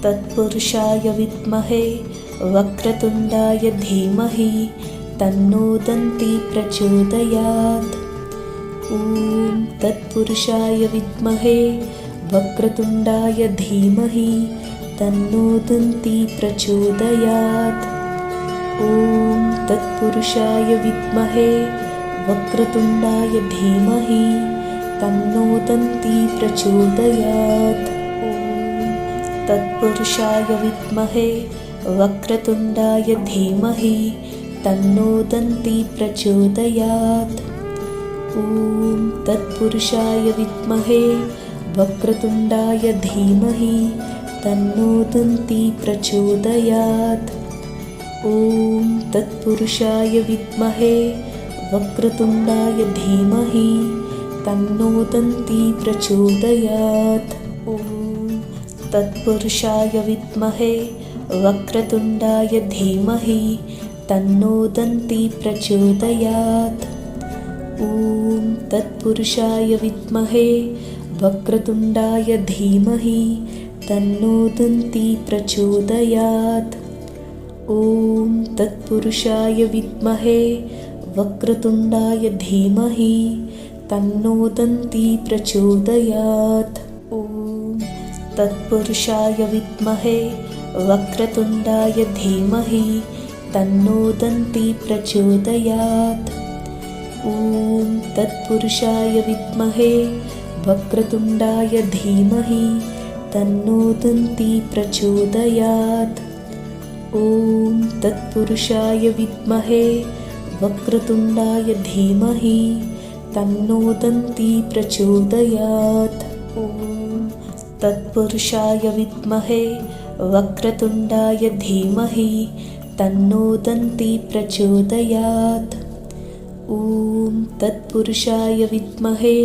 तत्पुरुषाय विद्महे वक्रतुण्डाय धीमहि तन्नो दन्ती प्रचोदयात्। ॐ तत्पुरुषाय विद्महे वक्रतुण्डाय धीमहि तन्नो दन्ती प्रचोदयात्। ॐ तत्पुरुषाय विद्महे वक्रतुण्डाय धीमहि तन्नो दन्ती प्रचोदयात्। ॐ तत्पुरुषाय विद्महे वक्रतुण्डाय धीमहि तन्नो दन्ती प्रचोदयात्। ॐ तत्पुरुषाय विद्महे वक्रतुण्डाय धीमहि तन्नो दन्ती प्रचोदयात्। ॐ तत्पुरुषाय विद्महे वक्रतुण्डाय धीमहि तन्नो दन्ती प्रचोदयात्। ॐ तत्पुरुषाय विद्महे वक्रतुण्डाय धीमहि तन्नो दन्ती प्रचोदयात्। ॐ तत्पुरुषाय विद्महे वक्रतुण्डाय धीमहि तन्नो दन्ती प्रचोदयात्। ॐ तत्पुरुषाय विद्महे वक्रतुण्डाय धीमहि तन्नो दन्ती प्रचोदयात्। ॐ तत्पुरुषाय विद्महे वक्रतुण्डाय धीमहि तन्नो दन्ती प्रचोदयात्। ॐ तत्पुरुषाय विद्महे वक्रतुण्डाय धीमहि तन्नो दन्ती प्रचोदयात्। ॐ तत्पुरुषाय विद्महे वक्रतुण्डाय धीमहि तन्नो दन्ती प्रचोदयात्। ॐ तत्पुरुषाय विद्महे वक्रतुण्डाय धीमहि तन्नो दन्ती प्रचोदयात्। ॐ तत्पुरुषाय विद्महे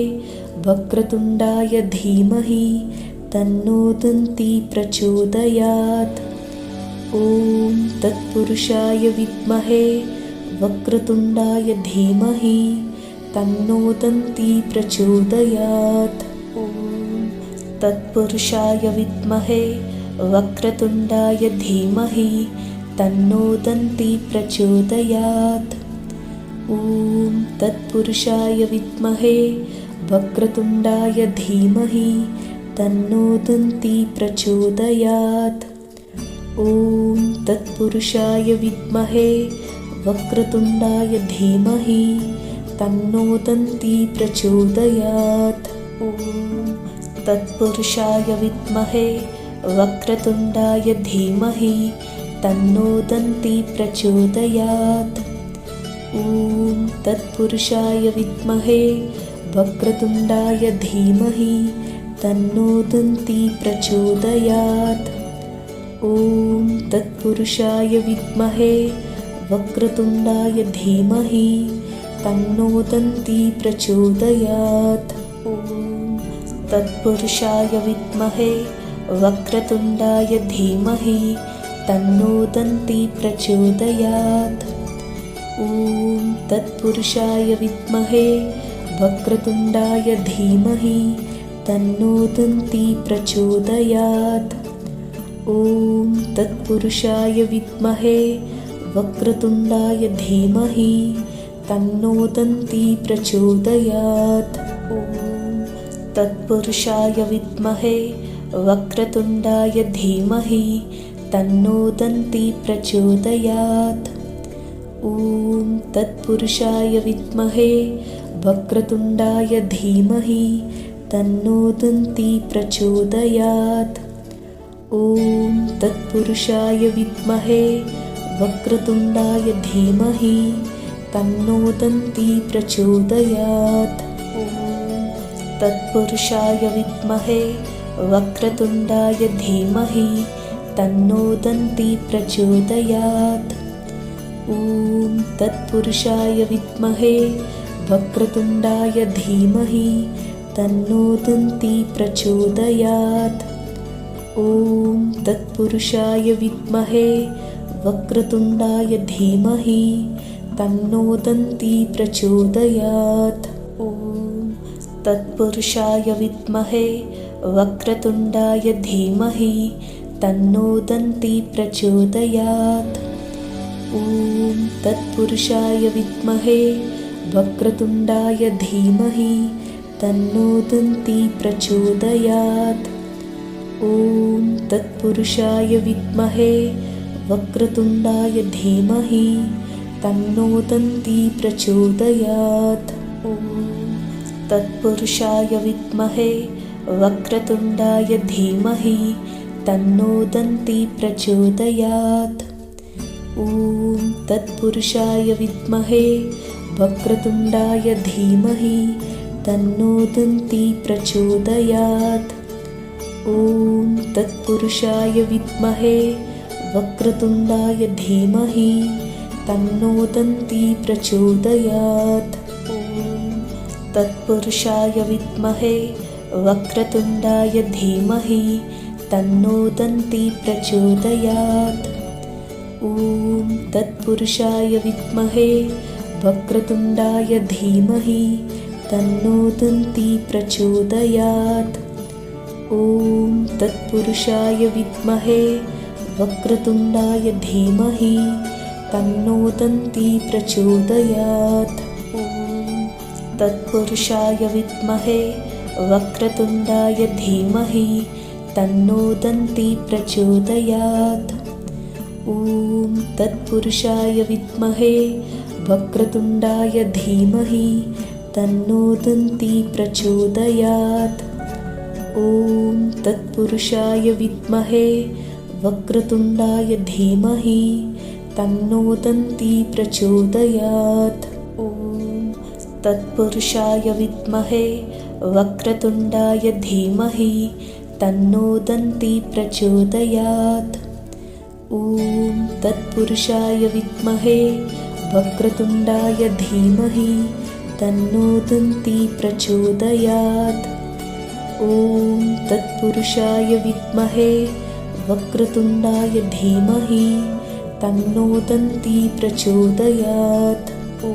वक्रतुण्डाय धीमहि तन्नो दन्ती प्रचोदयात्। ॐ तत्पुरुषाय विद्महे वक्रतुण्डाय धीमहि तन्नो दन्ती प्रचोदयात्। ॐ तत्पुरुषाय विद्महे वक्रतुण्डाय धीमहि तन्नो दन्ती प्रचोदयात्। ॐ तत्पुरुषाय विद्महे वक्रतुण्डाय धीमहि तन्नो दन्ती प्रचोदयात्। ॐ तत्पुरुषाय विद्महे वक्रतुण्डाय धीमहि तन्नो दन्ती प्रचोदयात्। ॐ तत्पुरुषाय विद्महे वक्रतुण्डाय धीमहि तन्नो दन्ती प्रचोदयात्। ॐ तत्पुरुषाय विद्महे वक्रतुण्डाय धीमहि तन्नो दन्ती प्रचोदयात्। ॐ तत्पुरुषाय विद्महे वक्रतुण्डाय धीमहि तन्नो दन्ती प्रचोदयात्। ॐ तत्पुरुषाय विद्महे वक्रतुण्डाय धीमहि तन्नो दन्ती प्रचोदयात्। ॐ तत्पुरुषाय विद्महे वक्रतुण्डाय धीमहि तन्नो दन्ती प्रचोदयात्। ॐ तत्पुरुषाय विद्महे वक्रतुण्डाय धीमहि तन्नो दन्ती प्रचोदयात्। ॐ तत्पुरुषाय विद्महे वक्रतुण्डाय धीमहि तन्नो दन्ती प्रचोदयात्। ॐ तत्पुरुषाय विद्महे वक्रतुण्डाय धीमहि तन्नो दन्ती प्रचोदयात्। ॐ तत्पुरुषाय विद्महे वक्रतुण्डाय धीमहि तन्नो दन्ती प्रचोदयात्। ॐ तत्पुरुषाय विद्महे वक्रतुण्डाय धीमहि तन्नो दन्ती प्रचोदयात्। ॐ तत्पुरुषाय विद्महे वक्रतुण्डाय धीमहि तन्नो दन्ती प्रचोदयात्। ॐ तत्पुरुषाय विद्महे वक्रतुण्डाय धीमहि तन्नो दन्ती प्रचोदयात्। ॐ तत्पुरुषाय विद्महे वक्रतुण्डाय धीमहि तन्नो दन्ती प्रचोदयात्। ॐ तत्पुरुषाय विद्महे वक्रतुण्डाय धीमहि तन्नो दन्ती प्रचोदयात्। ॐ तत्पुरुषाय विद्महे वक्रतुण्डाय धीमहि तन्नो दन्ती प्रचोदयात्। ॐ तत्पुरुषाय विद्महे वक्रतुण्डाय धीमहि तन्नो दन्ती प्रचोदयात्। ॐ तत्पुरुषाय विद्महे वक्रतुण्डाय धीमहि तन्नो दन्ती प्रचोदयात्। ॐ तत्पुरुषाय विद्महे वक्रतुण्डाय धीमहि तन्नो दन्ती प्रचोदयात्। ॐ तत्पुरुषाय विद्महे वक्रतुण्डाय धीमहि तन्नो दन्ती प्रचोदयात्। ॐ तत्पुरुषाय विद्महे वक्रतुण्डाय धीमहि तन्नो दन्ती प्रचोदयात्। ॐ तत्पुरुषाय विद्महे वक्रतुण्डाय धीमहि तन्नो दन्ती प्रचोदयात्। ॐ तत्पुरुषाय विद्महे वक्रतुण्डाय धीमहि तन्नो दन्ती प्रचोदयात्। ॐ तत्पुरुषाय विद्महे वक्रतुण्डाय धीमहि तन्नो दन्ती प्रचोदयात्। ॐ तत्पुरुषाय विद्महे वक्रतुण्डाय धीमहि तन्नो दन्ती प्रचोदयात्। ॐ तत्पुरुषाय विद्महे वक्रतुण्डाय धीमहि तन्नो दन्ती प्रचोदयात्। ॐ तत्पुरुषाय विद्महे वक्रतुण्डाय धीमहि तन्नो दन्ती प्रचोदयात्। ॐ तत्पुरुषाय विद्महे वक्रतुण्डाय धीमहि तन्नो दन्ती प्रचोदयात्। ॐ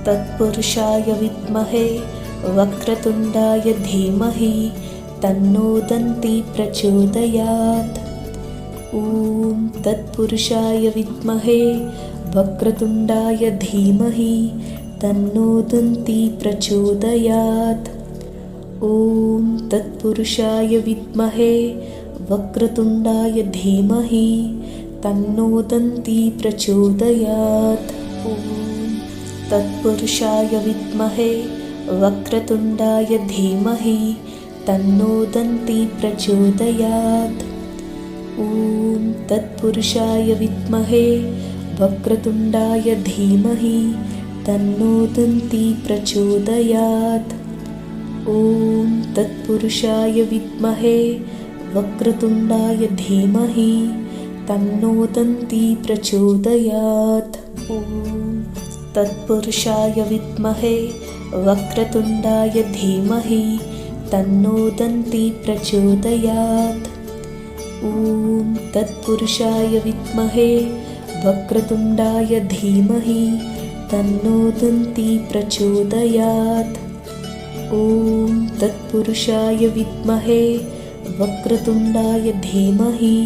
तत्पुरुषाय विद्महे वक्रतुण्डाय धीमहि तन्नो दन्ती प्रचोदयात्। ॐ तत्पुरुषाय विद्महे वक्रतुण्डाय धीमहि तन्नो दन्ती प्रचोदयात्। ॐ तत्पुरुषाय विद्महे वक्रतुण्डाय धीमहि तन्नो दन्ती प्रचोदयात्। ॐ तत्पुरुषाय विद्महे वक्रतुण्डाय धीमहि तन्नो दन्ती प्रचोदयात्। ॐ तत्पुरुषाय विद्महे वक्रतुण्डाय धीमहि तन्नो दन्ती प्रचोदयात्। ॐ तत्पुरुषाय विद्महे वक्रतुण्डाय धीमहि तन्नो दन्ती प्रचोदयात्। ॐ तत्पुरुषाय विद्महे वक्रतुण्डाय धीमहि तन्नो दन्ती प्रचोदयात्। ॐ तत्पुरुषाय विद्महे वक्रतुण्डाय धीमहि तन्नो दन्ती प्रचोदयात्। ॐ तत्पुरुषाय विद्महे वक्रतुण्डाय धीमहि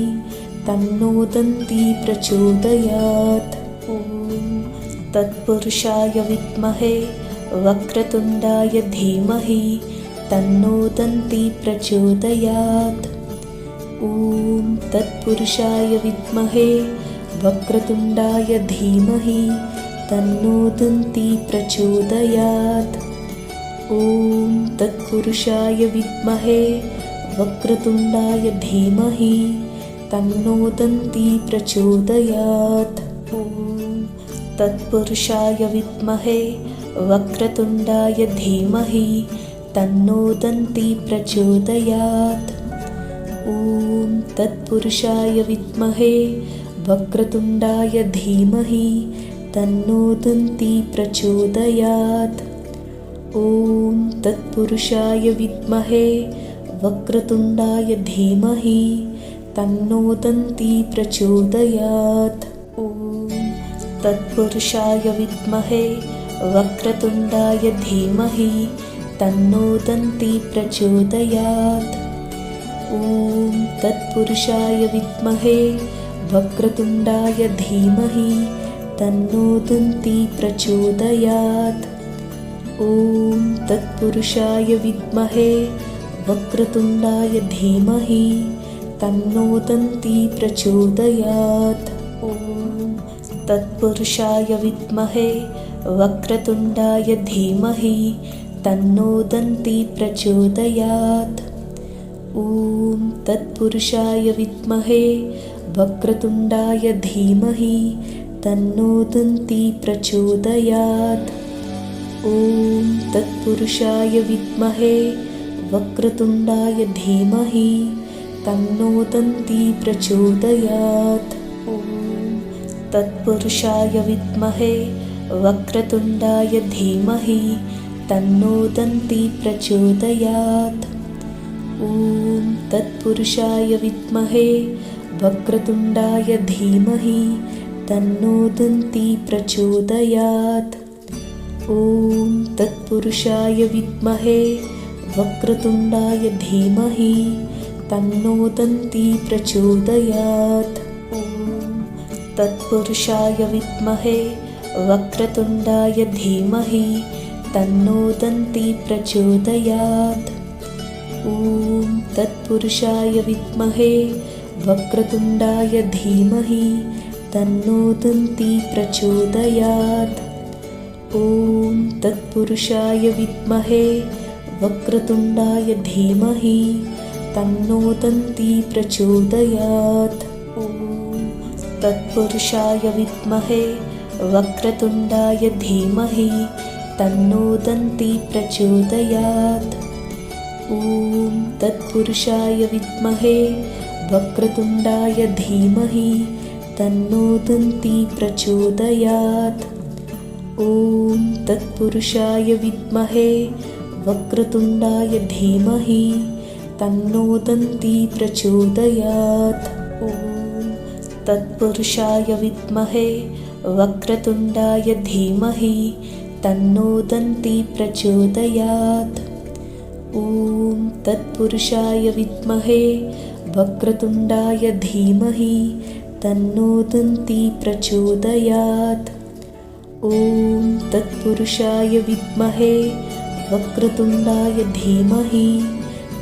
तन्नो दन्ती प्रचोदयात्। ॐ तत्पुरुषाय विद्महे वक्रतुण्डाय धीमहि तन्नो दन्ती प्रचोदयात्। ॐ तत्पुरुषाय विद्महे वक्रतुण्डाय धीमहि तन्नो दन्ती प्रचोदयात्। ॐ तत्पुरुषाय विद्महे वक्रतुण्डाय धीमहि तन्नो दन्ती प्रचोदयात्। ॐ तत्पुरुषाय विद्महे वक्रतुण्डाय धीमहि तन्नो दन्ती प्रचोदयात्। ॐ तत्पुरुषाय विद्महे वक्रतुण्डाय धीमहि तन्नो दन्ती प्रचोदयात्। ॐ तत्पुरुषाय विद्महे वक्रतुण्डाय धीमहि तन्नो दन्ती प्रचोदयात्। ॐ तत्पुरुषाय विद्महे वक्रतुण्डाय धीमहि तन्नो दन्ती प्रचोदयात्। ॐ तत्पुरुषाय विद्महे वक्रतुण्डाय धीमहि तन्नो दन्ती प्रचोदयात्। ॐ तत्पुरुषाय विद्महे वक्रतुण्डाय धीमहि तन्नो दन्ती प्रचोदयात्। ॐ तत्पुरुषाय विद्महे वक्रतुण्डाय धीमहि तन्नो दन्ती प्रचोदयात्। ॐ तत्पुरुषाय विद्महे वक्रतुण्डाय धीमहि तन्नो दन्ती प्रचोदयात्। ॐ तत्पुरुषाय विद्महे वक्रतुण्डाय धीमहि तन्नो दन्ती प्रचोदयात्। ॐ तत्पुरुषाय विद्महे वक्रतुण्डाय धीमहि तन्नो दन्ती प्रचोदयात्। ॐ तत्पुरुषाय विद्महे वक्रतुण्डाय धीमहि तन्नो दन्ती प्रचोदयात्। ॐ तत्पुरुषाय विद्महे वक्रतुण्डाय धीमहि तन्नो दन्ती प्रचोदयात्। ॐ तत्पुरुषाय विद्महे वक्रतुण्डाय धीमहि तन्नो दन्ती प्रचोदयात्। ॐ तत्पुरुषाय विद्महे वक्रतुण्डाय धीमहि तन्नो दन्ती प्रचोदयात्। ॐ तत्पुरुषाय विद्महे वक्रतुण्डाय धीमहि तन्नो दन्ती प्रचोदयात्। ॐ तत्पुरुषाय विद्महे वक्रतुण्डाय धीमहि तन्नो दन्ती प्रचोदयात्। ॐ तत्पुरुषाय विद्महे वक्रतुण्डाय धीमहि तन्नो दन्ती प्रचोदयात्। ॐ तत्पुरुषाय विद्महे वक्रतुण्डाय धीमहि तन्नो दन्ती प्रचोदयात्। ॐ तत्पुरुषाय विद्महे वक्रतुण्डाय धीमहि तन्नो दन्ती प्रचोदयात्। ॐ तत्पुरुषाय विद्महे वक्रतुण्डाय धीमहि तन्नो दन्ती प्रचोदयात्। ॐ तत्पुरुषाय विद्महे वक्रतुण्डाय धीमहि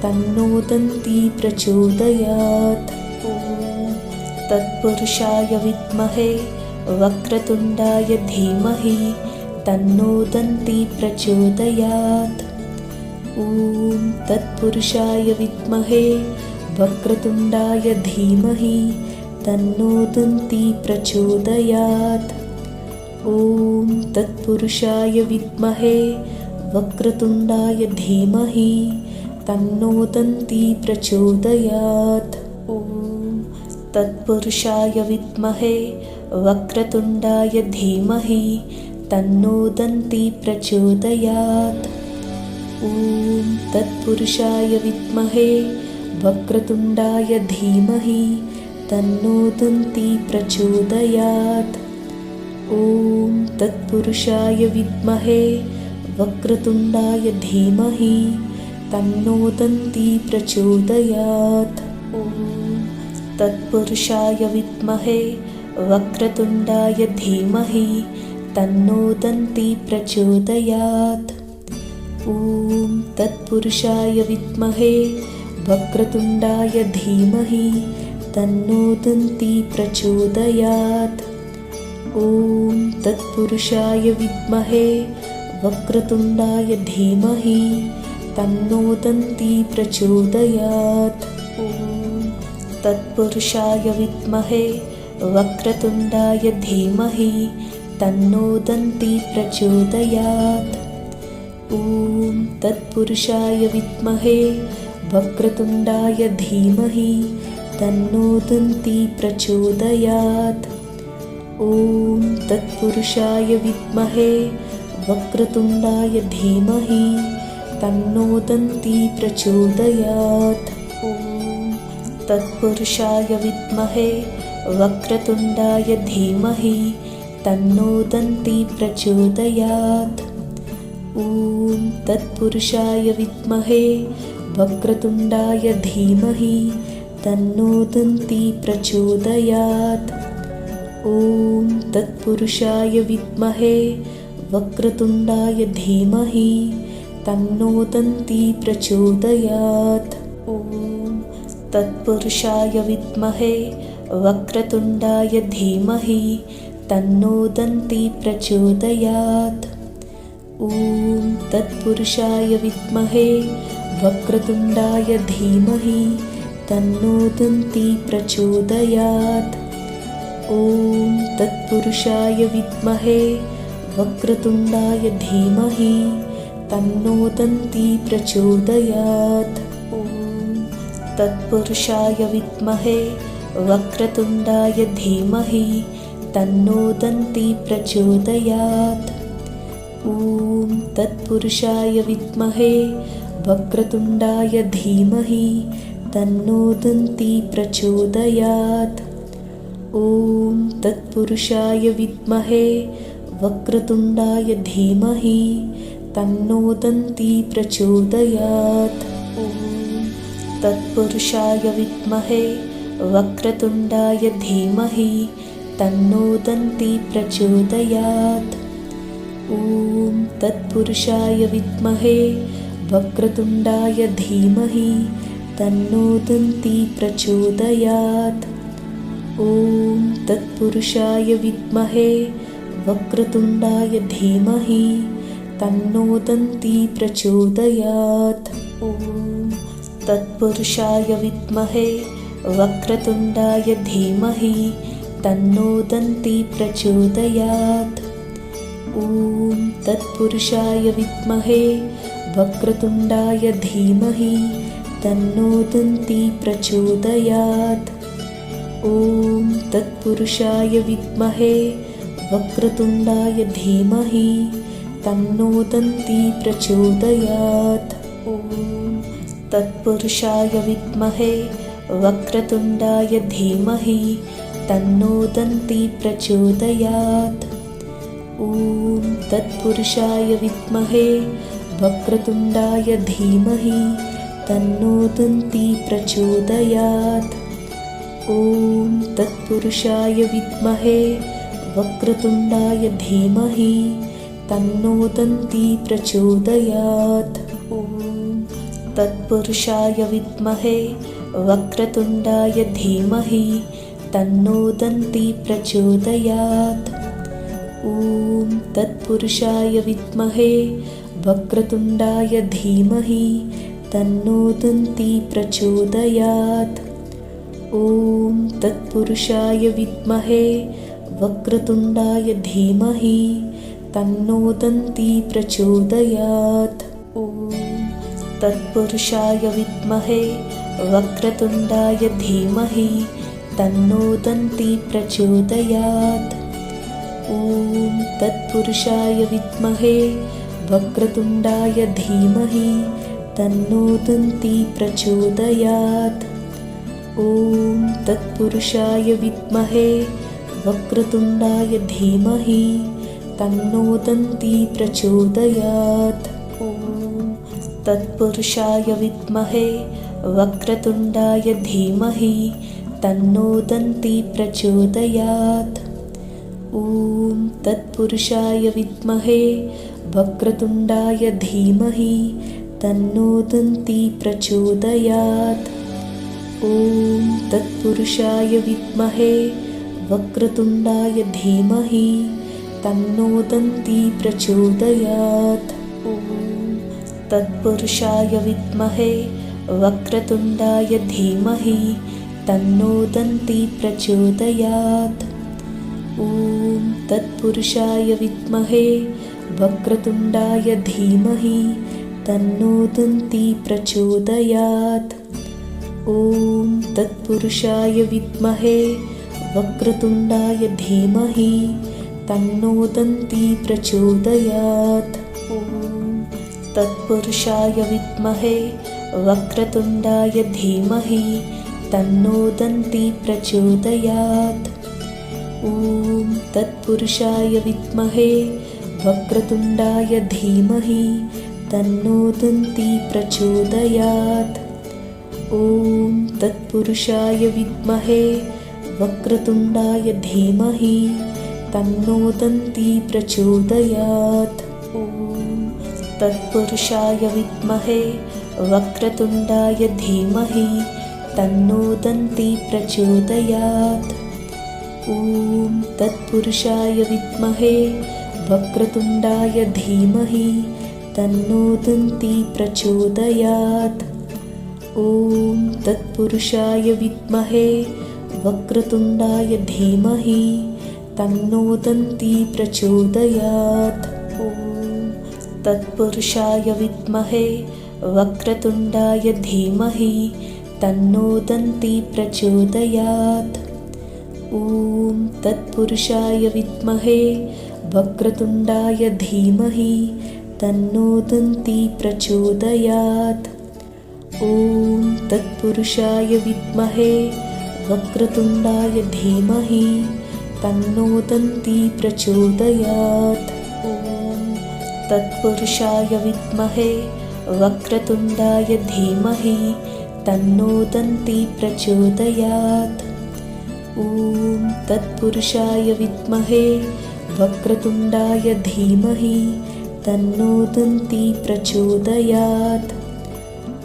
तन्नो दन्ती प्रचोदयात्। ॐ तत्पुरुषाय विद्महे वक्रतुण्डाय धीमहि तन्नो दन्ती प्रचोदयात्। ॐ तत्पुरुषाय विद्महे वक्रतुण्डाय धीमहि तन्नो दन्ती प्रचोदयात्। ॐ तत्पुरुषाय विद्महे वक्रतुण्डाय धीमहि तन्नो दन्ती प्रचोदयात्। ॐ तत्पुरुषाय विद्महे वक्रतुण्डाय धीमहि तन्नो दन्ती प्रचोदयात्। ॐ तत्पुरुषाय विद्महे वक्रतुण्डाय धीमहि तन्नो दन्ती प्रचोदयात्। ॐ तत्पुरुषाय विद्महे वक्रतुण्डाय धीमहि तन्नो दन्ती प्रचोदयात्। ॐ तत्पुरुषाय विद्महे वक्रतुण्डाय धीमहि तन्नो दन्ती प्रचोदयात्। ॐ तत्पुरुषाय विद्महे वक्रतुण्डाय धीमहि तन्नो दन्ती प्रचोदयात्। ॐ तत्पुरुषाय विद्महे वक्रतुण्डाय धीमहि तन्नो दन्ती प्रचोदयात्। ॐ तत्पुरुषाय विद्महे वक्रतुण्डाय धीमहि तन्नो दन्ती प्रचोदयात्। ॐ तत्पुरुषाय विद्महे वक्रतुण्डाय धीमहि तन्नो दन्ती प्रचोदयात्। ॐ तत्पुरुषाय विद्महे वक्रतुण्डाय धीमहि तन्नो दन्ती प्रचोदयात्। ॐ तत्पुरुषाय विद्महे वक्रतुण्डाय धीमहि तन्नो दन्ती प्रचोदयात्। ॐ तत्पुरुषाय विद्महे वक्रतुण्डाय धीमहि तन्नो दन्ती प्रचोदयात्। ॐ तत्पुरुषाय विद्महे वक्रतुण्डाय धीमहि तन्नो दन्ती प्रचोदयात्। ॐ तत्पुरुषाय विद्महे वक्रतुण्डाय धीमहि तन्नो दन्ती प्रचोदयात्। ॐ तत्पुरुषाय विद्महे वक्रतुण्डाय धीमहि तन्नो दन्ती प्रचोदयात्। ॐ तत्पुरुषाय विद्महे वक्रतुण्डाय धीमहि तन्नो दन्ती प्रचोदयात्। ॐ तत्पुरुषाय विद्महे वक्रतुण्डाय धीमहि तन्नो दन्ती प्रचोदयात्। ॐ तत्पुरुषाय विद्महे वक्रतुण्डाय धीमहि तन्नो दन्ती प्रचोदयात्। ॐ तत्पुरुषाय विद्महे वक्रतुण्डाय धीमहि तन्नो दन्ती प्रचोदयात्। ॐ तत्पुरुषाय विद्महे वक्रतुण्डाय धीमहि तन्नो दन्ती प्रचोदयात्। ॐ तत्पुरुषाय विद्महे वक्रतुण्डाय धीमहि तन्नो दन्ती प्रचोदयात्। ॐ तत्पुरुषाय विद्महे वक्रतुण्डाय धीमहि तन्नो दन्ती प्रचोदयात्। ॐ तत्पुरुषाय विद्महे वक्रतुण्डाय धीमहि तन्नो दन्ती प्रचोदयात्। ॐ तत्पुरुषाय विद्महे वक्रतुण्डाय धीमहि तन्नो दन्ती प्रचोदयात्। ॐ तत्पुरुषाय विद्महे वक्रतुण्डाय धीमहि तन्नो दन्ती प्रचोदयात्। ॐ तत्पुरुषाय विद्महे वक्रतुण्डाय धीमहि तन्नो दन्ती प्रचोदयात्। ॐ तत्पुरुषाय विद्महे वक्रतुण्डाय धीमहि तन्नो दन्ती प्रचोदयात्। ॐ तत्पुरुषाय विद्महे वक्रतुण्डाय धीमहि तन्नो दन्ती प्रचोदयात्। ॐ तत्पुरुषाय विद्महे वक्रतुण्डाय धीमहि तन्नो दन्ती प्रचोदयात्। ॐ तत्पुरुषाय विद्महे वक्रतुण्डाय धीमहि तन्नो दन्ती प्रचोदयात्। ॐ तत्पुरुषाय विद्महे वक्रतुण्डाय धीमहि तन्नो दन्ती प्रचोदयात्। ॐ तत्पुरुषाय विद्महे वक्रतुण्डाय धीमहि तन्नो दन्ती प्रचोदयात्। ॐ तत्पुरुषाय विद्महे वक्रतुण्डाय धीमहि तन्नो दन्ती प्रचोदयात्। ॐ तत्पुरुषाय विद्महे वक्रतुण्डाय धीमहि तन्नो दन्ती प्रचोदयात्। ॐ तत्पुरुषाय विद्महे वक्रतुण्डाय धीमहि तन्नो दन्ती प्रचोदयात्। ॐ तत्पुरुषाय विद्महे वक्रतुण्डाय धीमहि तन्नो दन्ती प्रचोदयात्। ॐ तत्पुरुषाय विद्महे वक्रतुण्डाय धीमहि तन्नो दन्ती प्रचोदयात्। ॐ तत्पुरुषाय विद्महे वक्रतुण्डाय धीमहि तन्नो दन्ती प्रचोदयात्। ॐ तत्पुरुषाय विद्महे वक्रतुण्डाय धीमहि तन्नो दन्ती प्रचोदयात्। ॐ तत्पुरुषाय विद्महे वक्रतुण्डाय धीमहि तन्नो दन्ती प्रचोदयात्। ॐ तत्पुरुषाय विद्महे वक्रतुण्डाय धीमहि तन्नो दन्ती प्रचोदयात्। ॐ तत्पुरुषाय विद्महे वक्रतुण्डाय धीमहि तन्नो दन्ती प्रचोदयात्। ॐ तत्पुरुषाय विद्महे वक्रतुण्डाय धीमहि तन्नो दन्ती प्रचोदयात्। ॐ तत्पुरुषाय विद्महे वक्रतुण्डाय धीमहि तन्नो दन्ती प्रचोदयात्। ॐ तत्पुरुषाय विद्महे वक्रतुण्डाय धीमहि तन्नो दन्ती प्रचोदयात्। ॐ तत्पुरुषाय विद्महे वक्रतुण्डाय धीमहि तन्नो दन्ती प्रचोदयात्। ॐ तत्पुरुषाय विद्महे वक्रतुण्डाय धीमहि तन्नो दन्ती प्रचोदयात्। ॐ तत्पुरुषाय विद्महे वक्रतुण्डाय धीमहि तन्नो दन्ती प्रचोदयात्। ॐ तत्पुरुषाय विद्महे वक्रतुण्डाय धीमहि तन्नो दन्ती प्रचोदयात्। ॐ तत्पुरुषाय विद्महे वक्रतुण्डाय धीमहि तन्नो दन्ती प्रचोदयात्। ॐ तत्पुरुषाय विद्महे वक्रतुण्डाय धीमहि तन्नो दन्ती प्रचोदयात्।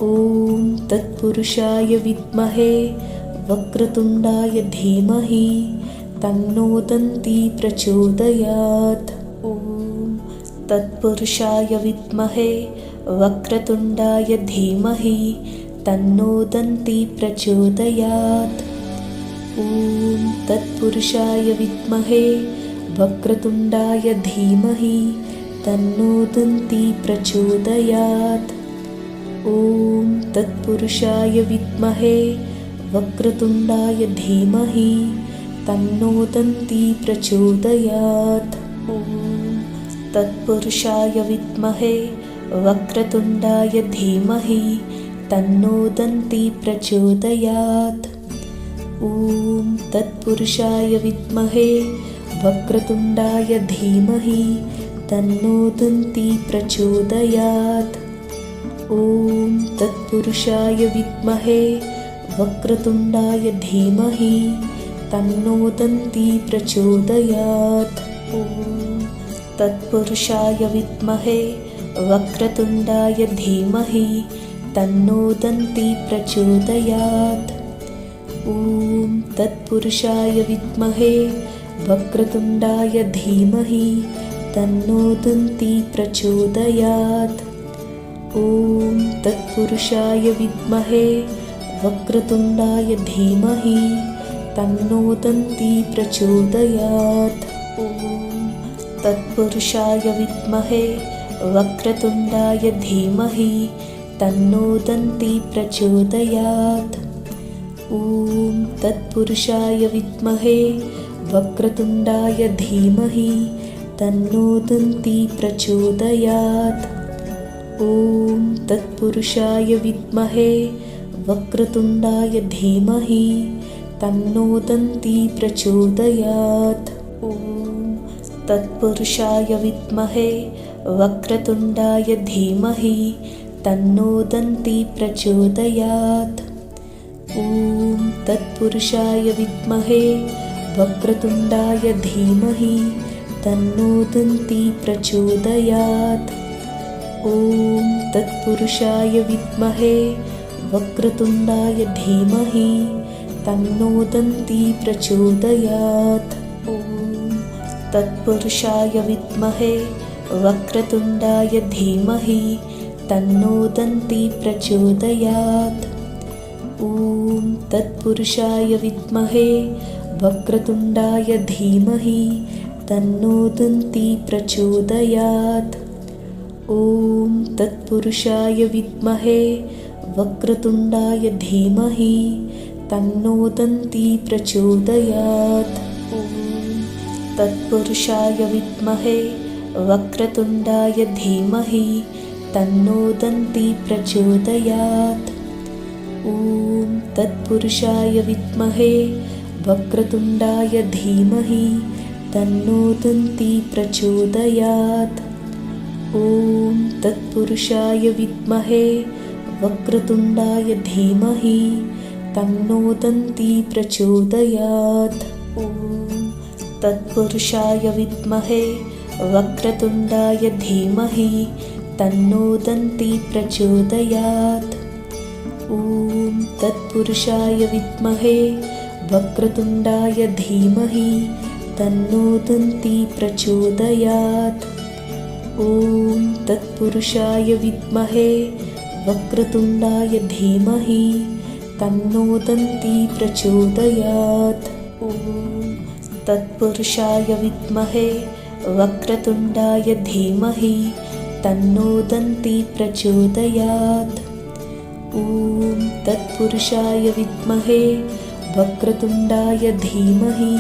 ॐ तत्पुरुषाय विद्महे वक्रतुण्डाय धीमहि तन्नो दन्ती प्रचोदयात्। ॐ तत्पुरुषाय विद्महे वक्रतुण्डाय धीमहि तन्नो दन्ती प्रचोदयात्। ॐ तत्पुरुषाय विद्महे वक्रतुण्डाय धीमहि तन्नो दन्ती प्रचोदयात्। ॐ तत्पुरुषाय विद्महे वक्रतुण्डाय धीमहि तन्नो दन्ती प्रचोदयात्। ॐ तत्पुरुषाय विद्महे वक्रतुण्डाय धीमहि तन्नो दन्ती प्रचोदयात्। ॐ तत्पुरुषाय विद्महे वक्रतुण्डाय धीमहि तन्नो दन्ती प्रचोदयात्। ॐ तत्पुरुषाय विद्महे वक्रतुण्डाय धीमहि तन्नो दन्ती प्रचोदयात्। ॐ तत्पुरुषाय विद्महे वक्रतुण्डाय धीमहि तन्नो दन्ती प्रचोदयात्। ॐ तत्पुरुषाय विद्महे वक्रतुण्डाय धीमहि तन्नो दन्ती प्रचोदयात्। ॐ तत्पुरुषाय विद्महे वक्रतुण्डाय धीमहि तन्नो दन्ती प्रचोदयात्। ॐ तत्पुरुषाय विद्महे वक्रतुण्डाय धीमहि तन्नो दन्ती प्रचोदयात्। ॐ तत्पुरुषाय विद्महे वक्रतुण्डाय धीमहि तन्नो दन्ती प्रचोदयात्। ॐ तत्पुरुषाय विद्महे वक्रतुण्डाय धीमहि तन्नो दन्ती प्रचोदयात्। ॐ तत्पुरुषाय विद्महे वक्रतुण्डाय धीमहि तन्नो दन्ती प्रचोदयात्। ॐ तत्पुरुषाय विद्महे वक्रतुण्डाय धीमहि तन्नो दन्ती प्रचोदयात्। ॐ तत्पुरुषाय विद्महे वक्रतुण्डाय धीमहि तन्नो दन्ती प्रचोदयात्। ॐ तत्पुरुषाय विद्महे वक्रतुण्डाय धीमहि तन्नो दन्ती प्रचोदयात्। ॐ तत्पुरुषाय विद्महे वक्रतुण्डाय धीमहि तन्नो दन्ती प्रचोदयात्। ॐ तत्पुरुषाय विद्महे वक्रतुण्डाय धीमहि तन्नो दन्ती प्रचोदयात्। ॐ तत्पुरुषाय विद्महे वक्रतुण्डाय धीमहि तन्नो दन्ती प्रचोदयात्। ॐ तत्पुरुषाय विद्महे वक्रतुण्डाय धीमहि तन्नो दन्ती प्रचोदयात्। ॐ तत्पुरुषाय विद्महे वक्रतुण्डाय धीमहि तन्नो दन्ती प्रचोदयात्। ॐ तत्पुरुषाय विद्महे वक्रतुण्डाय धीमहि तन्नो दन्ती प्रचोदयात्। ॐ तत्पुरुषाय विद्महे वक्रतुण्डाय धीमहि तन्नो दन्ती प्रचोदयात्। ॐ तत्पुरुषाय विद्महे वक्रतुण्डाय धीमहि तन्नो दन्ती प्रचोदयात्। ॐ तत्पुरुषाय विद्महे वक्रतुण्डाय धीमहि तन्नो दन्ती प्रचोदयात्। ॐ तत्पुरुषाय विद्महे वक्रतुण्डाय धीमहि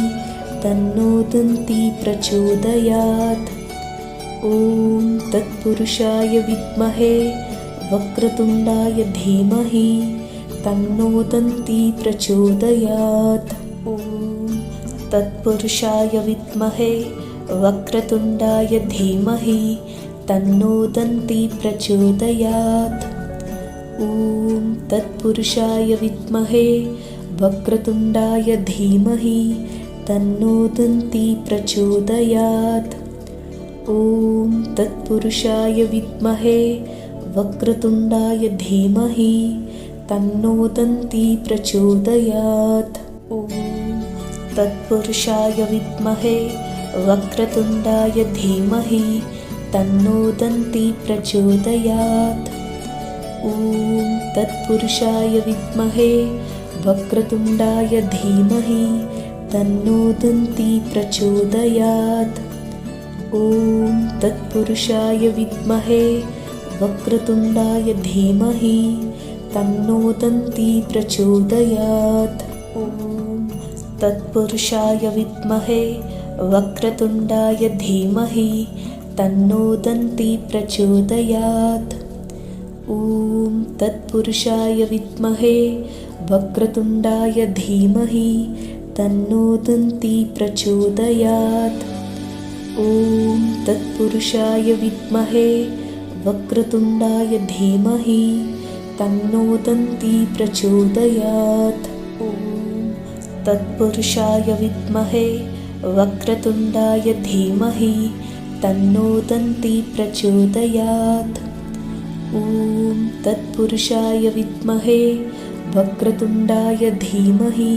तन्नो दन्ती प्रचोदयात्। ॐ तत्पुरुषाय विद्महे वक्रतुण्डाय धीमहि तन्नो दन्ती प्रचोदयात्। ॐ तत्पुरुषाय विद्महे वक्रतुण्डाय धीमहि तन्नो दन्ती प्रचोदयात्। ॐ तत्पुरुषाय विद्महे वक्रतुण्डाय धीमहि तन्नो दन्ती प्रचोदयात्। ॐ तत्पुरुषाय विद्महे वक्रतुण्डाय धीमहि तन्नो दन्ती प्रचोदयात्। ॐ तत्पुरुषाय विद्महे वक्रतुण्डाय धीमहि तन्नो दन्ती प्रचोदयात्। ॐ तत्पुरुषाय विद्महे वक्रतुण्डाय धीमहि तन्नो दन्ती प्रचोदयात्। ॐ तत्पुरुषाय विद्महे वक्रतुण्डाय धीमहि तन्नो दन्ती प्रचोदयात्। ॐ तत्पुरुषाय विद्महे वक्रतुण्डाय धीमहि तन्नो दन्ती प्रचोदयात्। ॐ तत्पुरुषाय विद्महे वक्रतुण्डाय धीमहि तन्नो दन्ती प्रचोदयात्। ॐ तत्पुरुषाय विद्महे वक्रतुण्डाय धीमहि तन्नो दन्ती प्रचोदयात्। ॐ तत्पुरुषाय विद्महे वक्रतुण्डाय धीमहि तन्नो दन्ती प्रचोदयात्। ॐ तत्पुरुषाय विद्महे वक्रतुण्डाय धीमहि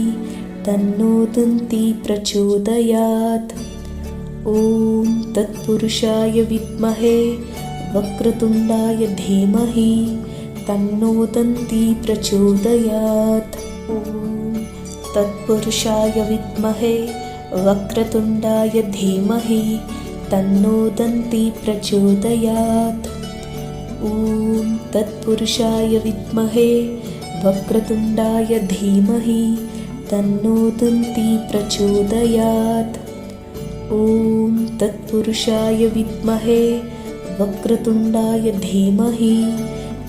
तन्नो दन्ती प्रचोदयात्। ॐ तत्पुरुषाय विद्महे वक्रतुण्डाय धीमहि तन्नो दन्ती प्रचोदयात्। ॐ तत्पुरुषाय विद्महे वक्रतुण्डाय धीमहि तन्नो दन्ती प्रचोदयात्। ॐ तत्पुरुषाय विद्महे वक्रतुण्डाय धीमहि तन्नो दन्ती प्रचोदयात्। ॐ तत्पुरुषाय विद्महे वक्रतुण्डाय धीमहि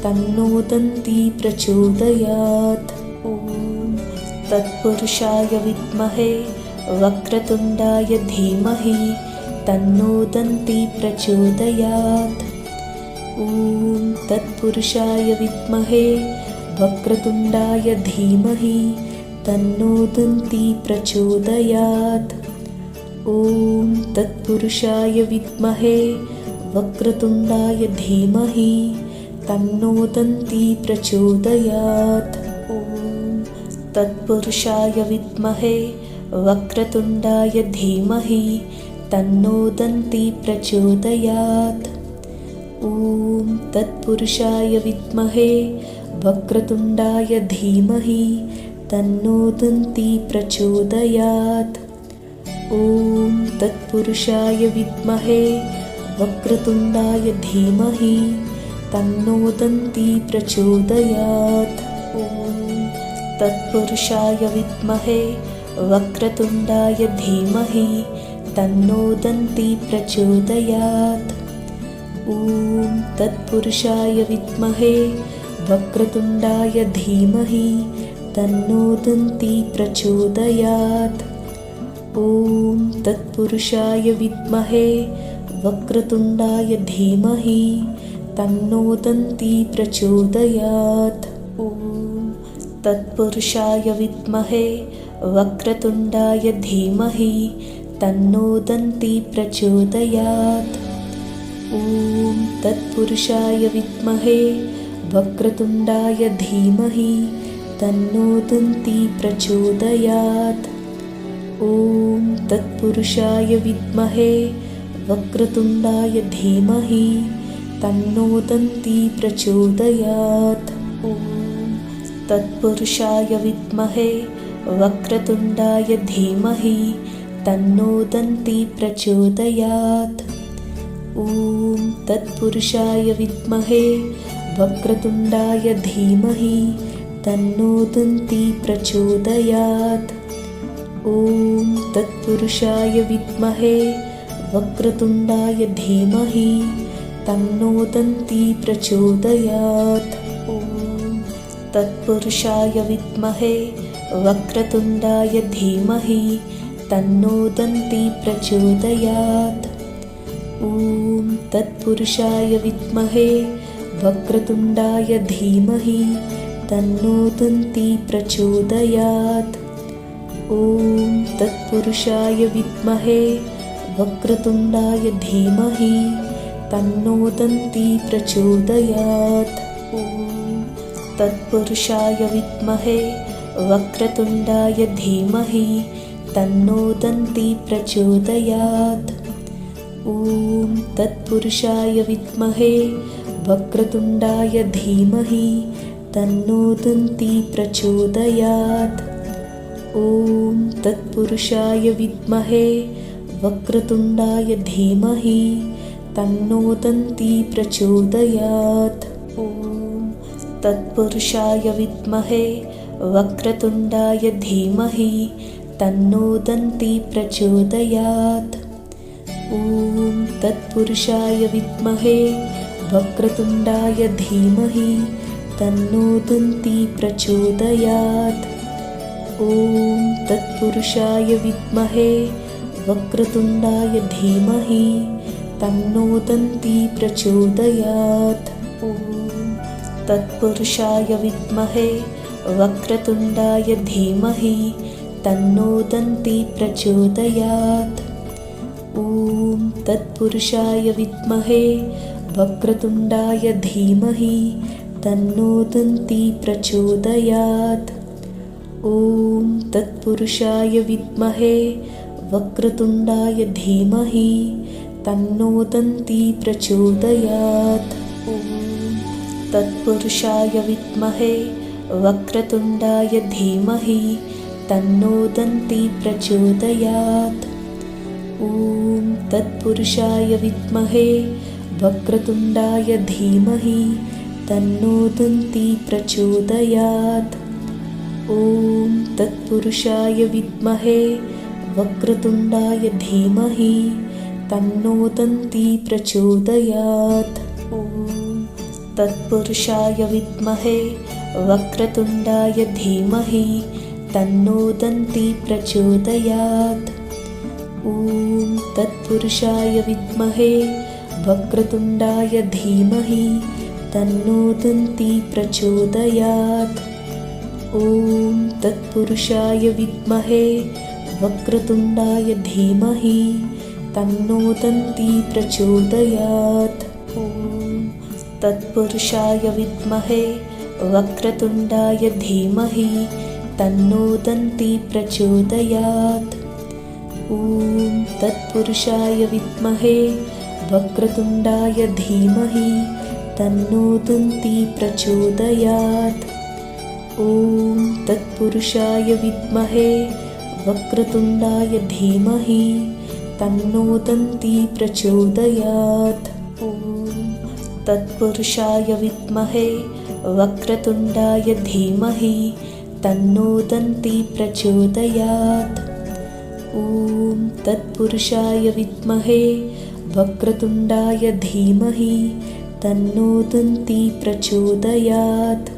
तन्नो दन्ती प्रचोदयात्। ॐ तत्पुरुषाय विद्महे वक्रतुण्डाय धीमहि तन्नो दन्ती प्रचोदयात्। ॐ तत्पुरुषाय विद्महे वक्रतुण्डाय धीमहि तन्नो दन्ती प्रचोदयात्। ॐ तत्पुरुषाय विद्महे वक्रतुण्डाय धीमहि तन्नो दन्ती प्रचोदयात्। ॐ तत्पुरुषाय विद्महे वक्रतुण्डाय धीमहि तन्नो दन्ती प्रचोदयात्। ॐ तत्पुरुषाय विद्महे वक्रतुण्डाय धीमहि तन्नो दन्ती प्रचोदयात्। ॐ तत्पुरुषाय विद्महे वक्रतुण्डाय धीमहि तन्नो दन्ती प्रचोदयात्। ॐ तत्पुरुषाय विद्महे वक्रतुण्डाय धीमहि तन्नो दन्ती प्रचोदयात्। ॐ तत्पुरुषाय विद्महे वक्रतुण्डाय धीमहि तन्नो दन्ती प्रचोदयात्। ॐ तत्पुरुषाय विद्महे वक्रतुण्डाय धीमहि तन्नो दन्ती प्रचोदयात्। ॐ तत्पुरुषाय विद्महे वक्रतुण्डाय धीमहि तन्नो दन्ती प्रचोदयात्। ॐ तत्पुरुषाय विद्महे वक्रतुण्डाय धीमहि तन्नो दन्ती प्रचोदयात्। ॐ तत्पुरुषाय विद्महे वक्रतुण्डाय धीमहि तन्नो दन्ती प्रचोदयात्। ॐ तत्पुरुषाय विद्महे वक्रतुण्डाय धीमहि तन्नो दन्ती प्रचोदयात्। ॐ तत्पुरुषाय विद्महे वक्रतुण्डाय धीमहि तन्नो दन्ती प्रचोदयात्। ॐ तत्पुरुषाय विद्महे वक्रतुण्डाय धीमहि तन्नो दन्ती प्रचोदयात्। ॐ तत्पुरुषाय विद्महे वक्रतुण्डाय धीमहि तन्नो दन्ती प्रचोदयात्। ॐ तत्पुरुषाय विद्महे वक्रतुण्डाय धीमहि तन्नो दन्ती प्रचोदयात्। ॐ तत्पुरुषाय विद्महे वक्रतुण्डाय धीमहि तन्नो दन्ती प्रचोदयात्। ॐ तत्पुरुषाय विद्महे वक्रतुण्डाय धीमहि तन्नो दन्ती प्रचोदयात्। ॐ तत्पुरुषाय विद्महे वक्रतुण्डाय धीमहि तन्नो दन्ती प्रचोदयात्। ॐ तत्पुरुषाय विद्महे वक्रतुण्डाय धीमहि तन्नो दन्ती प्रचोदयात्। ॐ तत्पुरुषाय विद्महे वक्रतुण्डाय धीमहि तन्नो दन्ती प्रचोदयात्। ॐ तत्पुरुषाय विद्महे वक्रतुण्डाय धीमहि तन्नो दन्ती प्रचोदयात्। ॐ तत्पुरुषाय विद्महे वक्रतुण्डाय धीमहि तन्नो दन्ती प्रचोदयात्। ॐ तत्पुरुषाय विद्महे वक्रतुण्डाय धीमहि तन्नो दन्ती प्रचोदयात्। ॐ तत्पुरुषाय विद्महे वक्रतुण्डाय धीमहि तन्नो दन्ती प्रचोदयात्। ॐ तत्पुरुषाय विद्महे वक्रतुण्डाय धीमहि तन्नो दन्ती प्रचोदयात्। ॐ तत्पुरुषाय विद्महे वक्रतुण्डाय धीमहि तन्नो दन्ती प्रचोदयात्। ॐ तत्पुरुषाय विद्महे वक्रतुण्डाय धीमहि तन्नो दन्ती प्रचोदयात्। ॐ तत्पुरुषाय विद्महे वक्रतुण्डाय धीमहि तन्नो दन्ती प्रचोदयात्। ॐ तत्पुरुषाय विद्महे वक्रतुण्डाय धीमहि तन्नो दन्ती प्रचोदयात्। ॐ तत्पुरुषाय विद्महे वक्रतुण्डाय धीमहि तन्नो दन्ती प्रचोदयात्। ॐ तत्पुरुषाय विद्महे वक्रतुण्डाय धीमहि तन्नो दन्ती प्रचोदयात्। ॐ तत्पुरुषाय विद्महे वक्रतुण्डाय धीमहि तन्नो दन्ती प्रचोदयात्। ॐ तत्पुरुषाय विद्महे वक्रतुण्डाय धीमहि तन्नो दन्ती प्रचोदयात्। ॐ तत्पुरुषाय विद्महे वक्रतुण्डाय धीमहि तन्नो दन्ती प्रचोदयात्। ॐ तत्पुरुषाय विद्महे वक्रतुण्डाय धीमहि तन्नो दन्ती प्रचोदयात्। ॐ तत्पुरुषाय विद्महे वक्रतुण्डाय धीमहि तन्नो दन्ती प्रचोदयात्।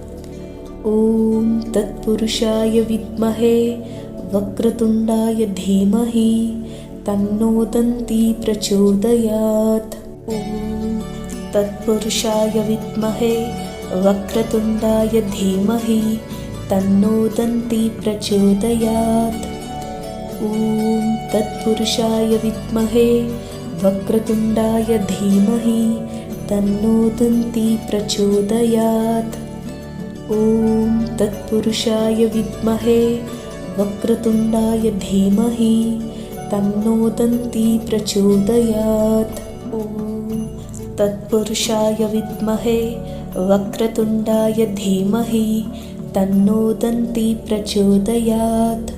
ॐ तत्पुरुषाय विद्महे वक्रतुण्डाय धीमहि तन्नो दन्ती प्रचोदयात्। ॐ तत्पुरुषाय विद्महे वक्रतुण्डाय धीमहि तन्नो दन्ती प्रचोदयात्। ॐ तत्पुरुषाय विद्महे वक्रतुण्डाय धीमहि तन्नो दन्ती प्रचोदयात्। ॐ तत्पुरुषाय विद्महे वक्रतुण्डाय धीमहि तन्नो दन्ती प्रचोदयात्। ॐ तत्पुरुषाय विद्महे वक्रतुण्डाय धीमहि तन्नो दन्ती प्रचोदयात्।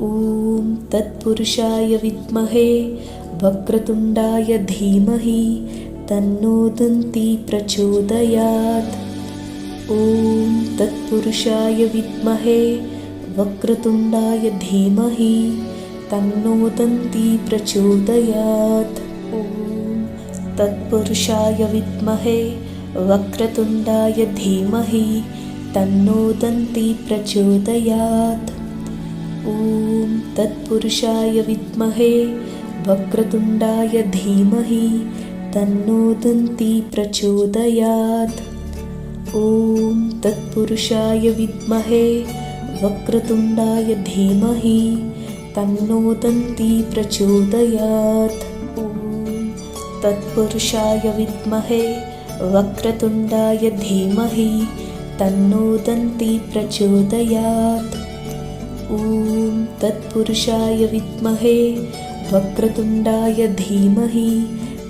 ॐ तत्पुरुषाय विद्महे वक्रतुण्डाय धीमहि तन्नो दन्ती प्रचोदयात्। ॐ तत्पुरुषाय विद्महे वक्रतुण्डाय धीमहि तन्नो दन्ती प्रचोदयात्। ॐ तत्पुरुषाय विद्महे वक्रतुण्डाय धीमहि तन्नो दन्ती प्रचोदयात्। ॐ तत्पुरुषाय विद्महे वक्रतुण्डाय धीमहि तन्नो दन्ती प्रचोदयात्। ॐ तत्पुरुषाय विद्महे वक्रतुण्डाय धीमहि तन्नो दन्ती प्रचोदयात्। ॐ तत्पुरुषाय विद्महे वक्रतुण्डाय धीमहि तन्नो दन्ती प्रचोदयात्। ॐ तत्पुरुषाय विद्महे वक्रतुण्डाय धीमहि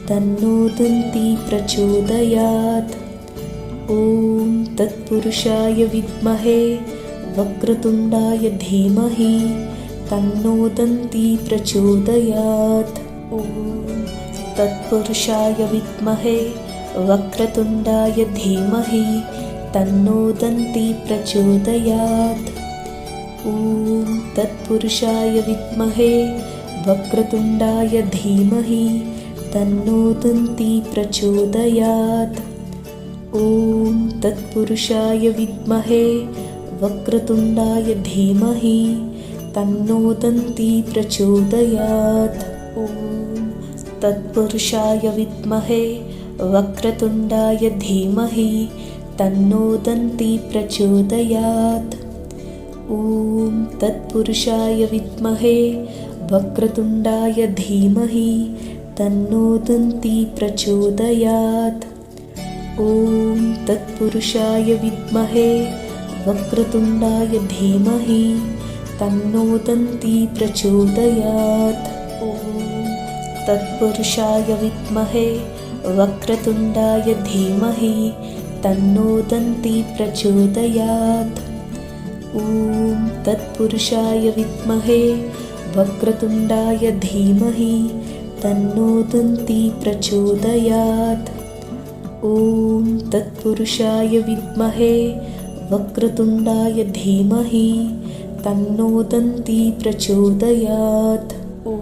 तन्नो दन्ती प्रचोदयात्। ॐ तत्पुरुषाय विद्महे वक्रतुण्डाय धीमहि तन्नो दन्ती प्रचोदयात्। ॐ तत्पुरुषाय विद्महे वक्रतुण्डाय धीमहि तन्नो दन्ती प्रचोदयात्। ॐ तत्पुरुषाय विद्महे वक्रतुण्डाय धीमहि तन्नो दन्ती प्रचोदयात्। ॐ तत्पुरुषाय विद्महे वक्रतुण्डाय धीमहि तन्नो दन्ती प्रचोदयात्। ॐ तत्पुरुषाय विद्महे वक्रतुण्डाय धीमहि तन्नो दन्ती प्रचोदयात्। ॐ तत्पुरुषाय विद्महे वक्रतुण्डाय धीमहि तन्नो दन्ती प्रचोदयात्। ॐ तत्पुरुषाय विद्महे वक्रतुण्डाय धीमहि तन्नो दन्ती प्रचोदयात्। ॐ तत्पुरुषाय विद्महे वक्रतुण्डाय धीमहि तन्नो दन्ती प्रचोदयात्। ॐ तत्पुरुषाय विद्महे वक्रतुण्डाय धीमहि तन्नो दन्ती प्रचोदयात्। ॐ तत्पुरुषाय विद्महे वक्रतुण्डाय धीमहि तन्नो दन्ती प्रचोदयात्। ॐ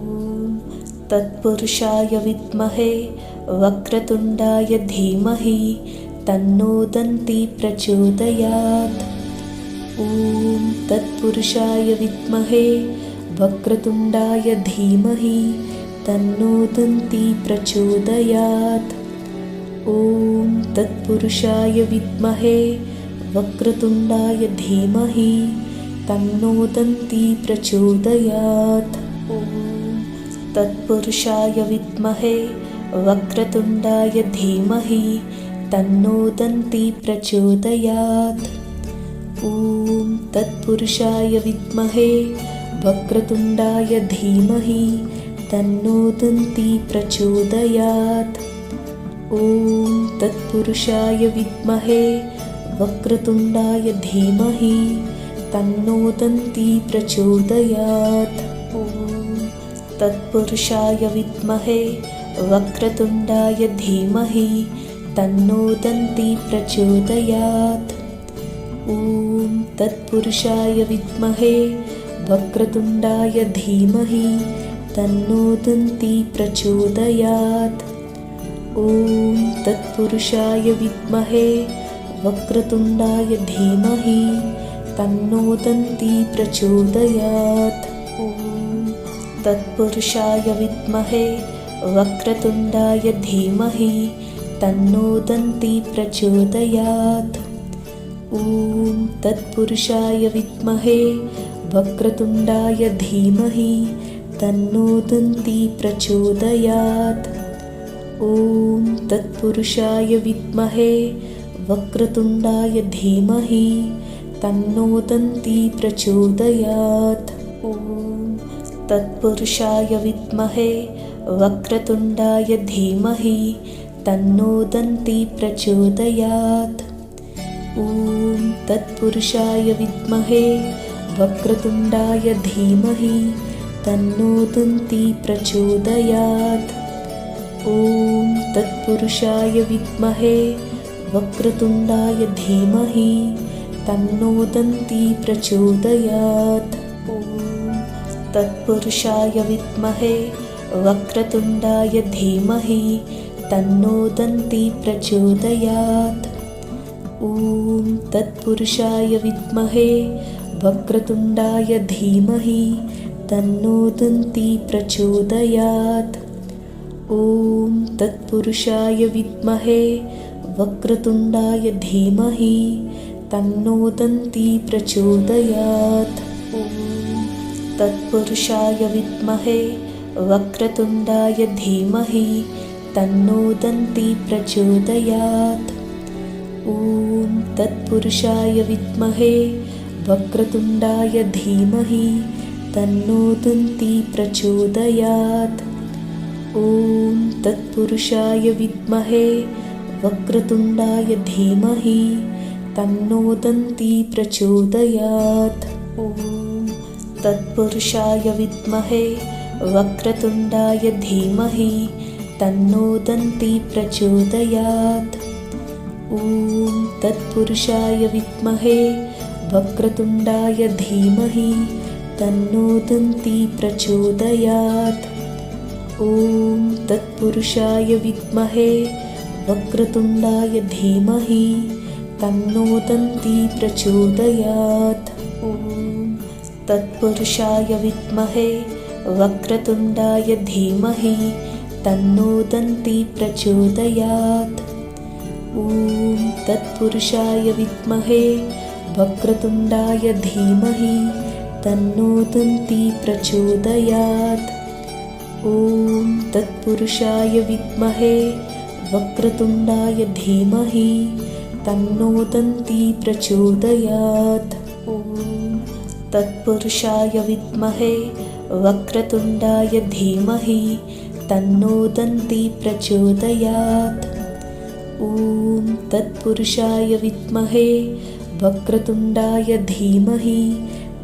तत्पुरुषाय विद्महे वक्रतुण्डाय धीमहि तन्नो दन्ती प्रचोदयात्। ॐ तत्पुरुषाय विद्महे वक्रतुण्डाय धीमहि तन्नो दन्ती प्रचोदयात्। ॐ तत्पुरुषाय विद्महे वक्रतुण्डाय धीमहि तन्नो दन्ती प्रचोदयात्। ॐ तत्पुरुषाय विद्महे वक्रतुण्डाय धीमहि तन्नो दन्ती प्रचोदयात्। ॐ तत्पुरुषाय विद्महे वक्रतुण्डाय धीमहि तन्नो दन्ती प्रचोदयात्। ॐ तत्पुरुषाय विद्महे वक्रतुण्डाय धीमहि तन्नो दन्ती प्रचोदयात्। ॐ तत्पुरुषाय विद्महे वक्रतुण्डाय धीमहि तन्नो दन्ती प्रचोदयात्। ॐ तत्पुरुषाय विद्महे वक्रतुण्डाय धीमहि तन्नो दन्ती प्रचोदयात्। ॐ तत्पुरुषाय विद्महे वक्रतुण्डाय धीमहि तन्नो दन्ती प्रचोदयात्। ॐ तत्पुरुषाय विद्महे वक्रतुण्डाय धीमहि तन्नो दन्ती प्रचोदयात्। ॐ तत्पुरुषाय विद्महे वक्रतुण्डाय धीमहि तन्नो दन्ती प्रचोदयात्। ॐ तत्पुरुषाय विद्महे वक्रतुण्डाय धीमहि तन्नो दन्ती प्रचोदयात्। ॐ तत्पुरुषाय विद्महे वक्रतुण्डाय धीमहि तन्नो दन्ती प्रचोदयात्। ॐ तत्पुरुषाय विद्महे वक्रतुण्डाय धीमहि तन्नो दन्ती प्रचोदयात्। ॐ तत्पुरुषाय विद्महे वक्रतुण्डाय धीमहि तन्नो दन्ती प्रचोदयात्। ॐ तत्पुरुषाय विद्महे वक्रतुण्डाय धीमहि तन्नो दन्ती प्रचोदयात्। ॐ तत्पुरुषाय विद्महे वक्रतुण्डाय धीमहि तन्नो दन्ती प्रचोदयात्। ॐ तत्पुरुषाय विद्महे वक्रतुण्डाय धीमहि तन्नो दन्ती प्रचोदयात्। ॐ तत्पुरुषाय विद्महे वक्रतुण्डाय धीमहि तन्नो दन्ती प्रचोदयात्। ॐ तत्पुरुषाय विद्महे वक्रतुण्डाय धीमहि तन्नो दन्ती प्रचोदयात्। ॐ तत्पुरुषाय विद्महे वक्रतुण्डाय धीमहि तन्नो दन्ती प्रचोदयात्। ॐ तत्पुरुषाय विद्महे वक्रतुण्डाय धीमहि तन्नो दन्ती प्रचोदयात्। ॐ तत्पुरुषाय विद्महे वक्रतुण्डाय धीमहि तन्नो दन्ती प्रचोदयात्। ॐ तत्पुरुषाय विद्महे वक्रतुण्डाय धीमहि तन्नो दन्ती प्रचोदयात्। ॐ तत्पुरुषाय विद्महे वक्रतुण्डाय धीमहि तन्नो दन्ती प्रचोदयात्। ॐ तत्पुरुषाय विद्महे वक्रतुण्डाय धीमहि तन्नो दन्ती प्रचोदयात्। ॐ तत्पुरुषाय विद्महे वक्रतुण्डाय धीमहि तन्नो दन्ती प्रचोदयात्। ॐ तत्पुरुषाय विद्महे वक्रतुण्डाय धीमहि तन्नो दन्ती प्रचोदयात्। ॐ तत्पुरुषाय विद्महे वक्रतुण्डाय धीमहि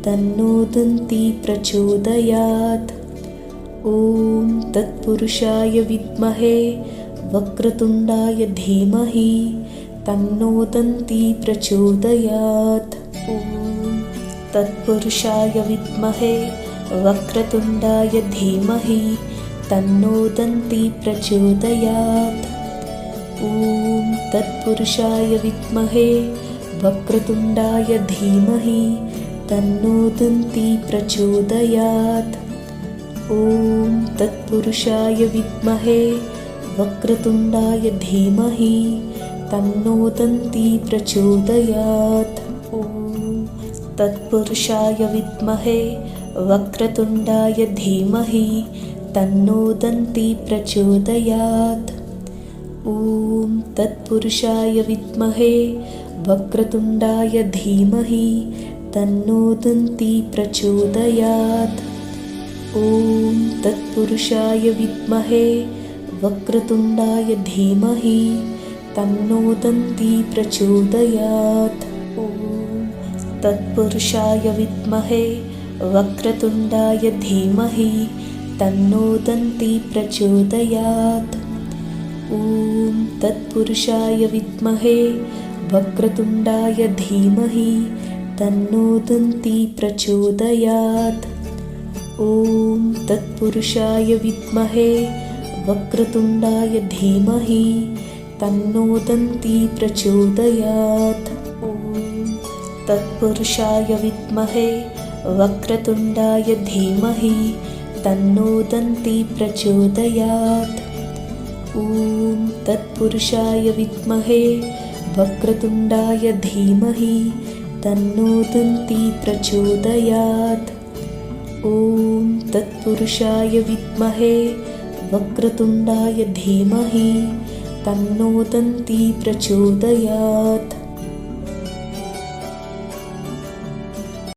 तन्नो दन्ती प्रचोदयात्। ॐ तत्पुरुषाय विद्महे वक्रतुण्डाय धीमहि तन्नो दन्ती प्रचोदयात्। ॐ तत्पुरुषाय विद्महे वक्रतुण्डाय धीमहि तन्नो दन्ती प्रचोदयात्। ॐ तत्पुरुषाय विद्महे वक्रतुण्डाय धीमहि तन्नो दन्ती प्रचोदयात्। ॐ तत्पुरुषाय विद्महे वक्रतुण्डाय धीमहि तन्नो दन्ती प्रचोदयात्। ॐ तत्पुरुषाय विद्महे वक्रतुण्डाय धीमहि तन्नो दन्ती प्रचोदयात्। ॐ तत्पुरुषाय विद्महे वक्रतुण्डाय धीमहि तन्नो दन्ती प्रचोदयात्। ॐ तत्पुरुषाय विद्महे वक्रतुण्डाय धीमहि तन्नो दन्ती प्रचोदयात्। ॐ तत्पुरुषाय विद्महे वक्रतुण्डाय धीमहि तन्नो दन्ती प्रचोदयात्। ॐ तत्पुरुषाय विद्महे वक्रतुण्डाय धीमहि तन्नो दन्ती प्रचोदयात्। ॐ तत्पुरुषाय विद्महे वक्रतुण्डाय धीमहि तन्नो दन्ती प्रचोदयात्। ॐ तत्पुरुषाय विद्महे वक्रतुण्डाय धीमहि तन्नो दन्ती प्रचोदयात्। ॐ तत्पुरुषाय विद्महे वक्रतुण्डाय धीमहि तन्नो दन्ती प्रचोदयात्। ॐ तत्पुरुषाय विद्महे वक्रतुण्डाय धीमहि तन्नो दन्ती प्रचोदयात्।